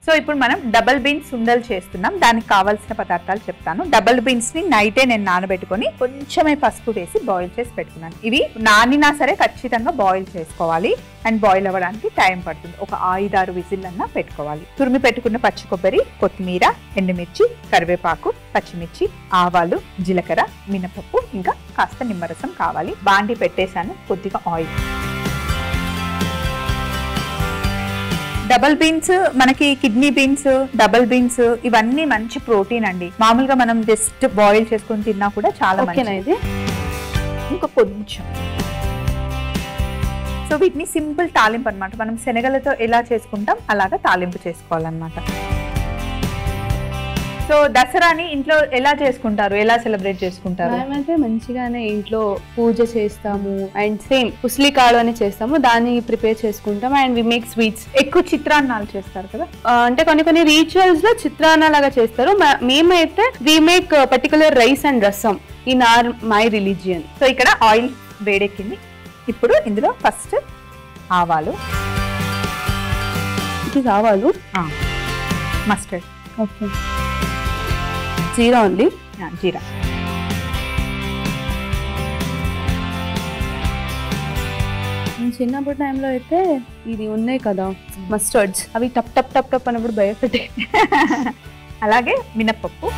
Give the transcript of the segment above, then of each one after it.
So ఇప్పుడు మనం double beans సుండలు చేస్తున్నాం. దానికి కావాల్సిన పదార్థాలు చెప్తాను. డబుల్ బీన్స్ ని నైటే నేను నానబెట్టుకొని కొంచెమే పసుపు వేసి బాయిల్ చేసి పెట్టుకున్నాను. ఇవి నానినా సరే ఖచ్చితంగా బాయిల్ చేసుకోవాలి. అండ్ బాయిల్ అవ్వడానికి టైం పడుతుంది. ఒక 5-6 విజిల్ అన్నా పెట్టుకోవాలి. తురిమి పెట్టుకున్న పచ్చి కొబ్బరి, కొత్తిమీర, ఎండుమిర్చి, కరివేపాకు, పచ్చిమిర్చి, ఆవాలు, జీలకర్ర, మినపప్పు, ఇంకా కాస్త నిమ్మరసం కావాలి. బాండి పెట్టేశాను. కొద్దిగా ఆయిల్. డబల్ బీన్స్ మనకి కిడ్నీ బీన్స్, డబల్ బీన్స్ ఇవన్నీ మంచి ప్రోటీన్ అండి. మామూలుగా మనం జస్ట్ బాయిల్ చేసుకొని తిన్నా కూడా చాలా మంచిది. ఇంకా కొంచెం సో వీటిని సింపుల్ తాలింపు అనమాట. మనం శనగలతో ఎలా చేసుకుంటాం అలాగా తాలింపు చేసుకోవాలన్నమాట. సో దసరాని ఇంట్లో ఎలా చేసుకుంటారు, ఎలా సెలబ్రేట్ చేసుకుంటారు? మేమైతే మంచిగానే ఇంట్లో పూజ చేస్తాము. అండ్ సేమ్ పుస్లికాడు అని చేస్తాము, దాన్ని ప్రిపేర్ చేసుకుంటాం. And we make sweets. ఎక్కువ చిత్రాన్నాలు చేస్తారు కదా, అంటే కొన్ని రిచువల్స్ లో చిత్రాన్న లాగా చేస్తారు. మేమైతే we make particular rice and rasam in our my religion. So ఇక్కడ ఆయిల్ వేడెక్కింది. ఇప్పుడు ఇందులో ఫస్ట్ ఆవాలు, ఇది ఆవాలు, మస్టర్డ్, ఓకే, జీరా ఉంది, జీరా, చిన్నప్పటి టైంలో అయితే ఇది ఉన్నాయి కదా మస్టర్డ్స్, అవి టప్ టప్ టప్ టప్ అన్నప్పుడు భయపెట్టే. అలాగే మినపప్పు,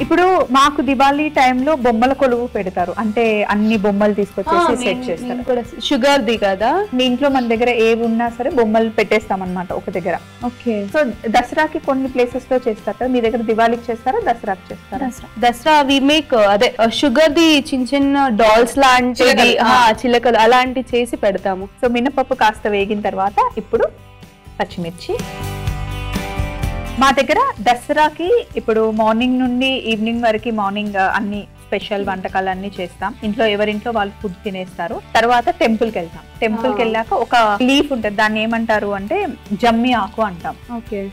ఇప్పుడు మాకు దివాళీ టైంలో బొమ్మల కొలువు పెడతారు. అంటే అన్ని బొమ్మలు తీసుకొచ్చేసి సెట్ చేస్తారు. షుగర్ ది కదా, మీ ఇంట్లో మన దగ్గర ఏవి ఉన్నా సరే బొమ్మలు పెట్టేస్తాం అనమాట ఒక దగ్గర. ఓకే. సో దసరాకి కొన్ని ప్లేసెస్ లో చేస్తారు కదా, మీ దగ్గర దివాళీకి చేస్తారా, దసరాకి చేస్తారా? దసరా వి మేక్ అదే షుగర్ ది చిన్న చిన్న డాల్స్ లాంటివి, చిలకలు అలాంటివి చేసి పెడతాము. సో మినపప్పు కాస్త వేగిన తర్వాత ఇప్పుడు పచ్చిమిర్చి. మా దగ్గర దసరాకి ఇప్పుడు మార్నింగ్ నుండి ఈవినింగ్ వరకు మార్నింగ్ అన్ని స్పెషల్ వంటకాలు అన్ని చేస్తాం. ఇంట్లో ఎవరింట్లో వాళ్ళు ఫుడ్ తినేస్తారు. తర్వాత టెంపుల్ కి వెళ్తాం. టెంపుల్ కి వెళ్ళాక ఒక లీఫ్ ఉంటుంది, దాన్ని ఏమంటారు అంటే జమ్మి ఆకు అంటాం.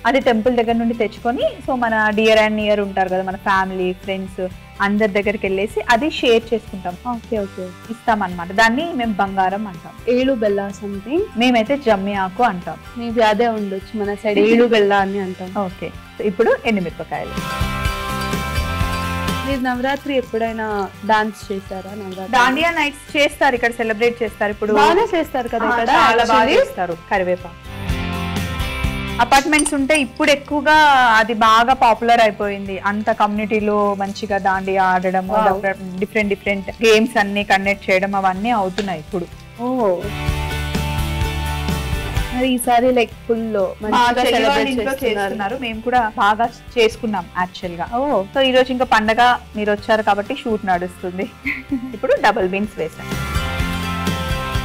అది టెంపుల్ దగ్గర నుండి తెచ్చుకొని, సో మన డియర్ అండ్ నియర్ ఉంటారు కదా, మన ఫ్యామిలీ ఫ్రెండ్స్ అందరి దగ్గరికి వెళ్ళేసి అది షేర్ చేసుకుంటాం. ఓకే ఓకే, ఇస్తాం అనమాట. దాన్ని మేము బంగారం అంటాం. ఏಳು బెల్ల సంథింగ్, మేమైతే జమ్మి ఆకు అంటాం. మేబీ అదే ఉండొచ్చు, మన సైడ్ ఏಳು బెల్ల అని అంటాం. ఓకే. ఇప్పుడు ఎండుమిరపకాయలు. మీరు నవరాత్రి ఎప్పుడైనా డాన్స్ చేశారా? నవరాత్రి దాండియా నైట్స్ చేస్తారు, ఇక్కడ సెలబ్రేట్ చేస్తారు. ఇప్పుడు బాగా చేస్తారు కదా ఇక్కడ, చాలా బాగా చేస్తారు. కరివేపాకు అపార్ట్మెంట్స్ ఉంటే ఇప్పుడు ఎక్కువగా అది బాగా పాపులర్ అయిపోయింది. అంత కమ్యూనిటీలో మంచిగా దాండియా ఆడడం, డిఫరెంట్ గేమ్స్ అన్ని కండక్ట్ చేయడం అవన్నీ అవుతున్నాయి ఇప్పుడు. ఓ, మరి ఈసారి లైక్ ఫుల్ చేస్తున్నారు. మేము కూడా బాగా చేసుకున్నాం యాక్చువల్ గా. సో ఈ రోజు ఇంకా పండగ, మీరు వచ్చారు కాబట్టి షూట్ నడుస్తుంది. ఇప్పుడు డబుల్ బీన్స్ వేసాం.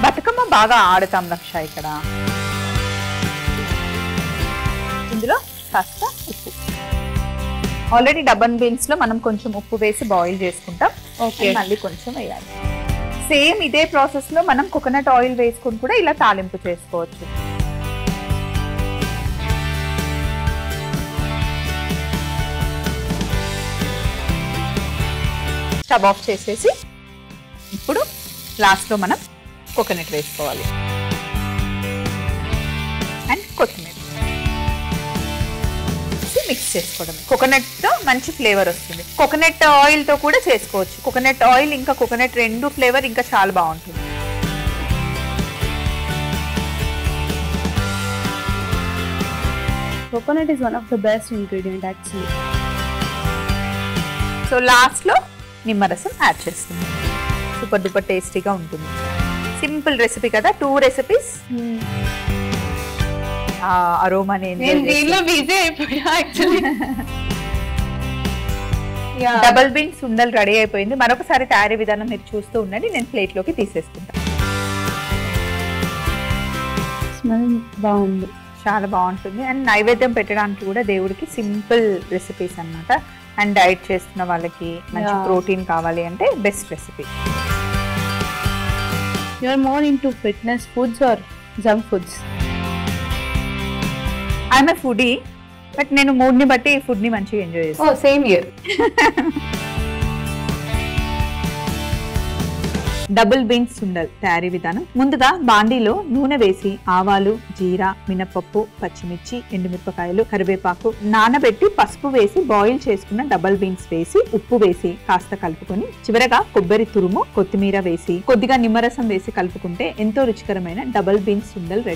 బతుకమ్మ బాగా ఆడతాం లక్ష ఇక్కడ. ఇందులో కాస్త ఉప్పు. ఆల్రెడీ డబుల్ బీన్స్ లో మనం కొంచెం ఉప్పు వేసి బాయిల్ చేసుకుంటాం. ఓకే, మళ్ళీ కొంచెం వేయాలి. సేమ్ ఇదే ప్రాసెస్ లో మనం కోకోనట్ ఆయిల్ వేసుకుని కూడా ఇలా తాలింపు చేసుకోవచ్చు. స్టవ్ ఆఫ్ చేసేసి ఇప్పుడు లాస్ట్ లో మనం కోకోనట్ వేసుకోవాలి అండ్ కొత్తిమీర మిక్స్ చేసుకోవడం. కోకోనట్ తో మంచి ఫ్లేవర్ వస్తుంది. కోకోనట్ ఆయిల్ తో కూడా చేసుకోవచ్చు. కోకోనట్ ఆయిల్ ఇంకా కోకోనట్ రెండు ఫ్లేవర్ ఇంకా చాలా బాగుంటుంది. Coconut is one of the best ingredient actually. So last లో నిమ్మరసం యాడ్ చేస్తుంది. సూపర్ డూపర్ టేస్టీగా ఉంటుంది. సింపుల్ రెసిపీ కదా, 2 రెసిపీస్. అరోమా డబల్ బీన్స్ సుండలు రెడీ అయిపోయింది. మరొకసారి తయారీ విధానం మీరు చూస్తూ ఉండండి. నేను ప్లేట్ లోకి తీసేసుకుంటాను. స్మెల్ బాగుంది, చాలా బాగుంటుంది. అండ్ నైవేద్యం పెట్టడానికి కూడా దేవుడికి సింపుల్ రెసిపీస్ అన్నమాట. అండ్ డైట్ చేస్తున్న వాళ్ళకి మంచి ప్రోటీన్ కావాలి అంటే best recipe. You are more into fitness foods or junk foods? I'm a foodie, but నేను మూడ్ని బట్టి ఫుడ్ని మంచిగా ఎంజాయ్ చేస్తాను. Same year. Double beans sundal తయారీ విధానం. ముందుగా బాండీలో నూనె వేసి ఆవాలు, జీరా, మినపప్పు, పచ్చిమిర్చి, ఎండుమిరపకాయలు, కరివేపాకు నానబెట్టి పసుపు వేసి బాయిల్ చేసుకున్న డబుల్ బీన్స్ వేసి ఉప్పు వేసి కాస్త కలుపుకొని చివరగా కొబ్బరి తురుము, కొత్తిమీర వేసి కొద్దిగా నిమ్మరసం వేసి కలుపుకుంటే ఎంతో రుచికరమైన డబుల్ బీన్స్ సుండల్ రెడీ.